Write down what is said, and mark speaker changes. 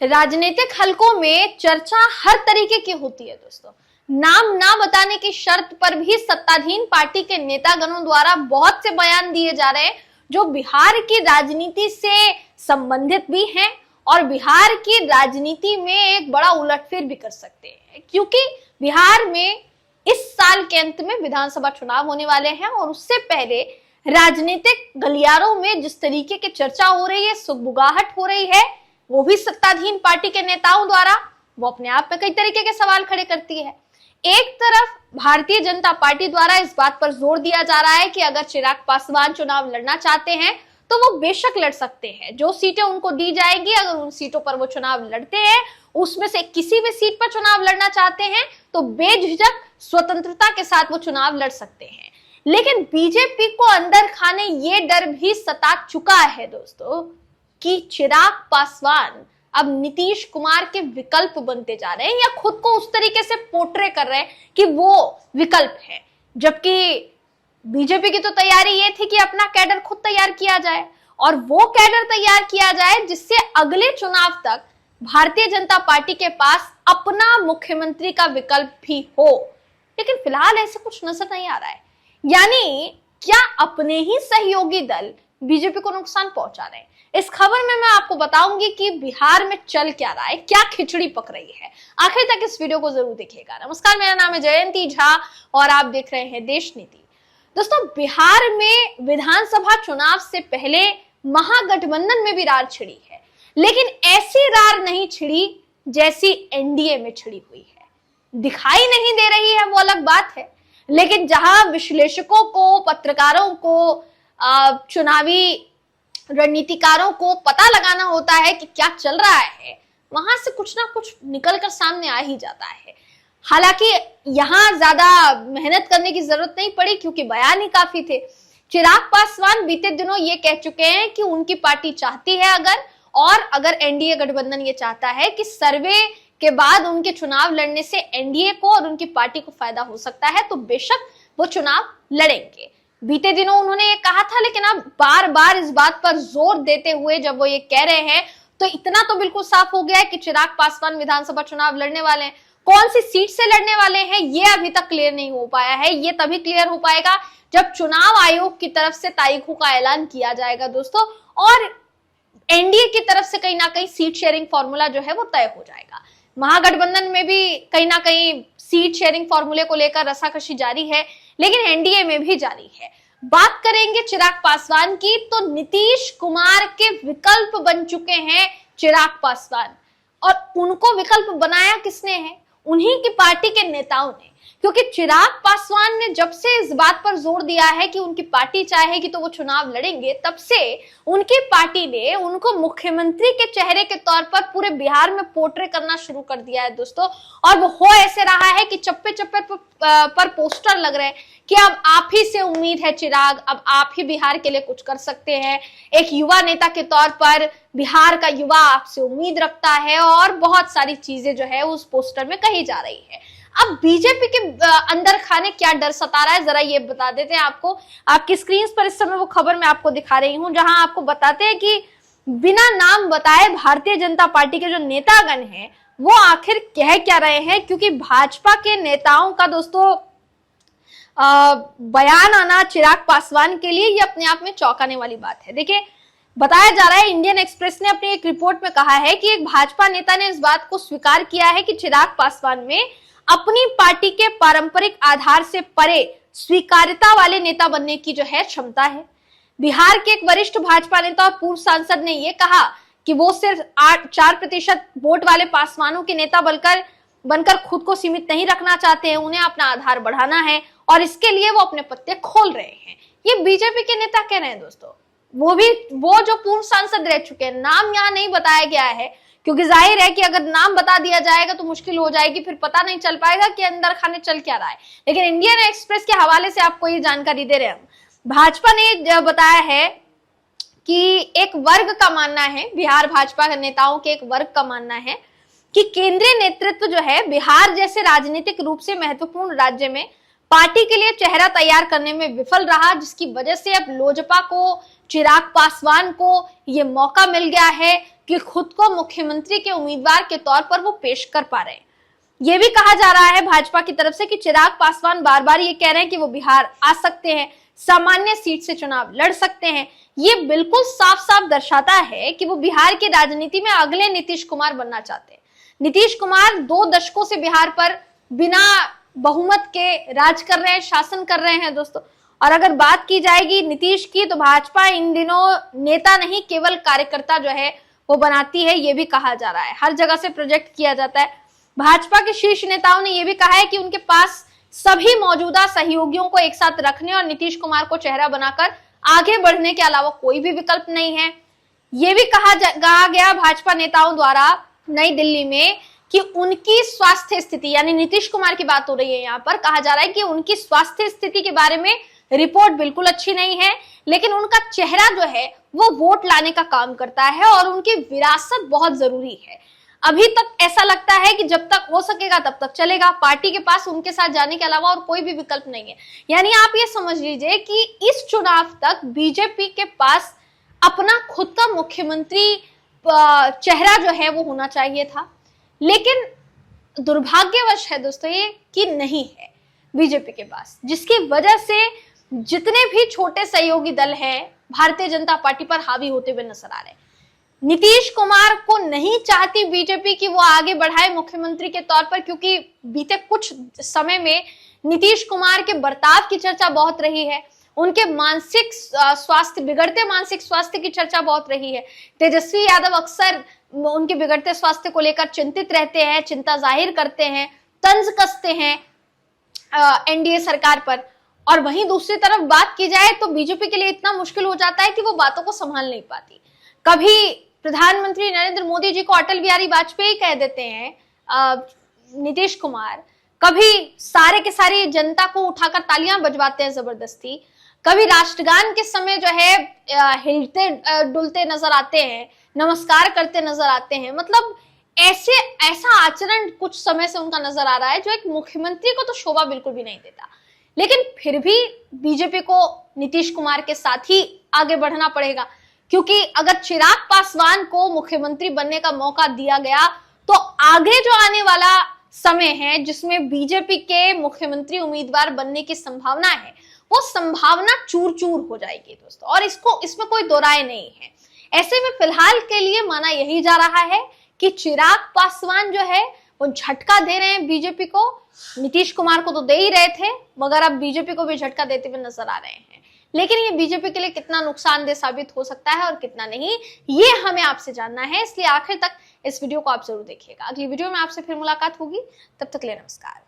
Speaker 1: राजनीतिक हलकों में चर्चा हर तरीके की होती है दोस्तों। नाम ना बताने की शर्त पर भी सत्ताधीन पार्टी के नेतागणों द्वारा बहुत से बयान दिए जा रहे हैं जो बिहार की राजनीति से संबंधित भी हैं और बिहार की राजनीति में एक बड़ा उलटफेर भी कर सकते हैं, क्योंकि बिहार में इस साल के अंत में विधानसभा चुनाव होने वाले हैं और उससे पहले राजनीतिक गलियारों में जिस तरीके की चर्चा हो रही है, सुगबुगाहट हो रही है, वो भी सत्ताधीन पार्टी के नेताओं द्वारा, वो अपने आप में कई तरीके के सवाल खड़े करती है। एक तरफ भारतीय जनता पार्टी द्वारा इस बात पर जोर दिया जा रहा है कि अगर चिराग पासवान चुनाव लड़ना चाहते हैं तो वो बेशक लड़ सकते हैं, जो सीटें उनको दी जाएंगी अगर उन सीटों पर वो चुनाव लड़ते हैं, उसमें से किसी भी सीट पर चुनाव लड़ना चाहते हैं तो बेझिझक स्वतंत्रता के साथ वो चुनाव लड़ सकते हैं। लेकिन बीजेपी को अंदर खाने ये डर भी सता चुका है दोस्तों कि चिराग पासवान अब नीतीश कुमार के विकल्प बनते जा रहे हैं या खुद को उस तरीके से पोर्ट्रे कर रहे हैं कि वो विकल्प है, जबकि बीजेपी की तो तैयारी ये थी कि अपना कैडर खुद तैयार किया जाए और वो कैडर तैयार किया जाए जिससे अगले चुनाव तक भारतीय जनता पार्टी के पास अपना मुख्यमंत्री का विकल्प भी हो। लेकिन फिलहाल ऐसे कुछ नजर नहीं आ रहा है। यानी क्या अपने ही सहयोगी दल बीजेपी को नुकसान पहुंचा रहे हैं? इस खबर में मैं आपको बताऊंगी कि बिहार में चल क्या रहा है, क्या खिचड़ी पक रही है। आखिर तक इस वीडियो को जरूर देखिएगा। नमस्कार, मेरा नाम है जयंती झा और आप देख रहे हैं देश नीति। दोस्तों, बिहार में विधानसभा चुनाव से पहले महागठबंधन में भी रार छिड़ी है, लेकिन ऐसी रार नहीं छिड़ी जैसी एनडीए में छिड़ी हुई है। दिखाई नहीं दे रही है वो अलग बात है, लेकिन जहां विश्लेषकों को, पत्रकारों को, चुनावी रणनीतिकारों को पता लगाना होता है कि क्या चल रहा है, वहां से कुछ ना कुछ निकलकर सामने आ ही जाता है। हालांकि यहां ज्यादा मेहनत करने की जरूरत नहीं पड़ी क्योंकि बयान ही काफी थे। चिराग पासवान बीते दिनों ये कह चुके हैं कि उनकी पार्टी चाहती है अगर एनडीए गठबंधन ये चाहता है कि सर्वे के बाद उनके चुनाव लड़ने से एनडीए को और उनकी पार्टी को फायदा हो सकता है तो बेशक वो चुनाव लड़ेंगे। बीते दिनों उन्होंने ये कहा था, लेकिन अब बार बार इस बात पर जोर देते हुए जब वो ये कह रहे हैं तो इतना तो बिल्कुल साफ हो गया है कि चिराग पासवान विधानसभा चुनाव लड़ने वाले हैं। कौन सी सीट से लड़ने वाले हैं ये अभी तक क्लियर नहीं हो पाया है। ये तभी क्लियर हो पाएगा जब चुनाव आयोग की तरफ से तारीखों का ऐलान किया जाएगा दोस्तों, और एनडीए की तरफ से कहीं ना कहीं सीट शेयरिंग फॉर्मूला जो है वो तय हो जाएगा। महागठबंधन में भी कहीं ना कहीं सीट शेयरिंग फॉर्मूले को लेकर रसाकसी जारी है, लेकिन एनडीए में भी जारी है। बात करेंगे चिराग पासवान की तो नीतीश कुमार के विकल्प बन चुके हैं चिराग पासवान, और उनको विकल्प बनाया किसने है? उन्हीं की पार्टी के नेताओं ने, क्योंकि चिराग पासवान ने जब से इस बात पर जोर दिया है कि उनकी पार्टी चाहेगी तो वो चुनाव लड़ेंगे, तब से उनकी पार्टी ने उनको मुख्यमंत्री के चेहरे के तौर पर पूरे बिहार में पोर्ट्रे करना शुरू कर दिया है दोस्तों। और वो हो ऐसे रहा है कि चप्पे चप्पे पर पोस्टर लग रहे हैं कि अब आप ही से उम्मीद है चिराग, अब आप ही बिहार के लिए कुछ कर सकते हैं। एक युवा नेता के तौर पर बिहार का युवा आपसे उम्मीद रखता है और बहुत सारी चीजें जो है उस पोस्टर में कही जा रही है। अब बीजेपी के अंदर खाने क्या डर सता रहा है, जरा ये बता देते हैं आपको। आपकी स्क्रीन पर इस समय वो खबर मैं आपको दिखा रही हूं जहां आपको बताते हैं कि बिना नाम बताए भारतीय जनता पार्टी के जो नेतागण हैं वो आखिर कह क्या रहे हैं, क्योंकि भाजपा के नेताओं का दोस्तों बयान आना चिराग पासवान के लिए ये अपने आप में चौंकाने वाली बात है। देखिए, बताया जा रहा है, इंडियन एक्सप्रेस ने अपनी एक रिपोर्ट में कहा है कि एक भाजपा नेता ने इस बात को स्वीकार किया है कि चिराग पासवान में अपनी पार्टी के पारंपरिक आधार से परे स्वीकार्यता वाले नेता बनने की जो है क्षमता है। बिहार के एक वरिष्ठ भाजपा नेता और पूर्व सांसद ने यह कहा कि वो सिर्फ 4% वोट वाले पासवानों के नेता बनकर खुद को सीमित नहीं रखना चाहते हैं, उन्हें अपना आधार बढ़ाना है और इसके लिए वो अपने पत्ते खोल रहे हैं। ये बीजेपी के नेता कह रहे हैं दोस्तों, वो जो पूर्व सांसद रह चुके हैं। नाम यहाँ नहीं बताया गया है क्योंकि जाहिर है कि अगर नाम बता दिया जाएगा तो मुश्किल हो जाएगी, फिर पता नहीं चल पाएगा कि अंदर खाने चल क्या रहा है। लेकिन इंडियन एक्सप्रेस के हवाले से आपको ये जानकारी दे रहे हैं। भाजपा ने बताया है कि एक वर्ग का मानना है, बिहार भाजपा के नेताओं के एक वर्ग का मानना है कि केंद्रीय नेतृत्व जो है बिहार जैसे राजनीतिक रूप से महत्वपूर्ण राज्य में पार्टी के लिए चेहरा तैयार करने में विफल रहा, जिसकी वजह से अब लोजपा को, चिराग पासवान को ये मौका मिल गया है कि खुद को मुख्यमंत्री के उम्मीदवार के तौर पर वो पेश कर पा रहे हैं। ये भी कहा जा रहा है भाजपा की तरफ से कि चिराग पासवान बार बार ये कह रहे हैं कि वो बिहार आ सकते हैं, सामान्य सीट से चुनाव लड़ सकते हैं। ये बिल्कुल साफ साफ दर्शाता है कि वो बिहार की राजनीति में अगले नीतीश कुमार बनना चाहते हैं। नीतीश कुमार 2 दशकों से बिहार पर बिना बहुमत के राज कर रहे हैं, शासन कर रहे हैं दोस्तों। और अगर बात की जाएगी नीतीश की, तो भाजपा इन दिनों नेता नहीं केवल कार्यकर्ता जो है वो बनाती है, ये भी कहा जा रहा है। हर जगह से प्रोजेक्ट किया जाता है। भाजपा के शीर्ष नेताओं ने यह भी कहा है कि उनके पास सभी मौजूदा सहयोगियों को एक साथ रखने और नीतीश कुमार को चेहरा बनाकर आगे बढ़ने के अलावा कोई भी विकल्प नहीं है। यह भी कहा गया भाजपा नेताओं द्वारा नई दिल्ली में कि उनकी स्वास्थ्य स्थिति, यानी नीतीश कुमार की बात हो रही है, यहाँ पर कहा जा रहा है कि उनकी स्वास्थ्य स्थिति के बारे में रिपोर्ट बिल्कुल अच्छी नहीं है, लेकिन उनका चेहरा जो है वो वोट लाने का काम करता है और उनकी विरासत बहुत जरूरी है। अभी तक ऐसा लगता है कि जब तक हो सकेगा तब तक चलेगा, पार्टी के पास उनके साथ जाने के अलावा और कोई भी विकल्प नहीं है। यानी आप ये समझ लीजिए कि इस चुनाव तक बीजेपी के पास अपना खुद का मुख्यमंत्री चेहरा जो है वो होना चाहिए था, लेकिन दुर्भाग्यवश है दोस्तों ये कि नहीं है बीजेपी के पास, जिसकी वजह से जितने भी छोटे सहयोगी दल हैं भारतीय जनता पार्टी पर हावी होते हुए नजर आ रहे हैं। नीतीश कुमार को नहीं चाहती बीजेपी कि वो आगे बढ़ाए मुख्यमंत्री के तौर पर, क्योंकि बीते कुछ समय में नीतीश कुमार के बर्ताव की चर्चा बहुत रही है, उनके मानसिक स्वास्थ्य, बिगड़ते मानसिक स्वास्थ्य की चर्चा बहुत रही है। तेजस्वी यादव अक्सर उनके बिगड़ते स्वास्थ्य को लेकर चिंतित रहते हैं, चिंता जाहिर करते हैं, तंज कसते हैं एनडीए सरकार पर। और वहीं दूसरी तरफ बात की जाए तो बीजेपी के लिए इतना मुश्किल हो जाता है कि वो बातों को संभाल नहीं पाती। कभी प्रधानमंत्री नरेंद्र मोदी जी को अटल बिहारी वाजपेयी कह देते हैं नीतीश कुमार, कभी सारे के सारी जनता को उठाकर तालियां बजवाते हैं जबरदस्ती, कभी राष्ट्रगान के समय जो है हिलते डुलते नजर आते हैं, नमस्कार करते नजर आते हैं। मतलब ऐसा आचरण कुछ समय से उनका नजर आ रहा है जो एक मुख्यमंत्री को तो शोभा बिल्कुल भी नहीं देता। लेकिन फिर भी बीजेपी को नीतीश कुमार के साथ ही आगे बढ़ना पड़ेगा, क्योंकि अगर चिराग पासवान को मुख्यमंत्री बनने का मौका दिया गया तो आगे जो आने वाला समय है जिसमें बीजेपी के मुख्यमंत्री उम्मीदवार बनने की संभावना है, वो संभावना चूर चूर हो जाएगी दोस्तों, और इसमें कोई दो राय नहीं है। ऐसे में फिलहाल के लिए माना यही जा रहा है कि चिराग पासवान जो है वो झटका दे रहे हैं बीजेपी को। नीतीश कुमार को तो दे ही रहे थे, मगर अब बीजेपी को भी झटका देते हुए नजर आ रहे हैं। लेकिन ये बीजेपी के लिए कितना नुकसानदेह साबित हो सकता है और कितना नहीं, ये हमें आपसे जानना है, इसलिए आखिर तक इस वीडियो को आप जरूर देखिएगा। अगली वीडियो में आपसे फिर मुलाकात होगी, तब तक के लिए नमस्कार।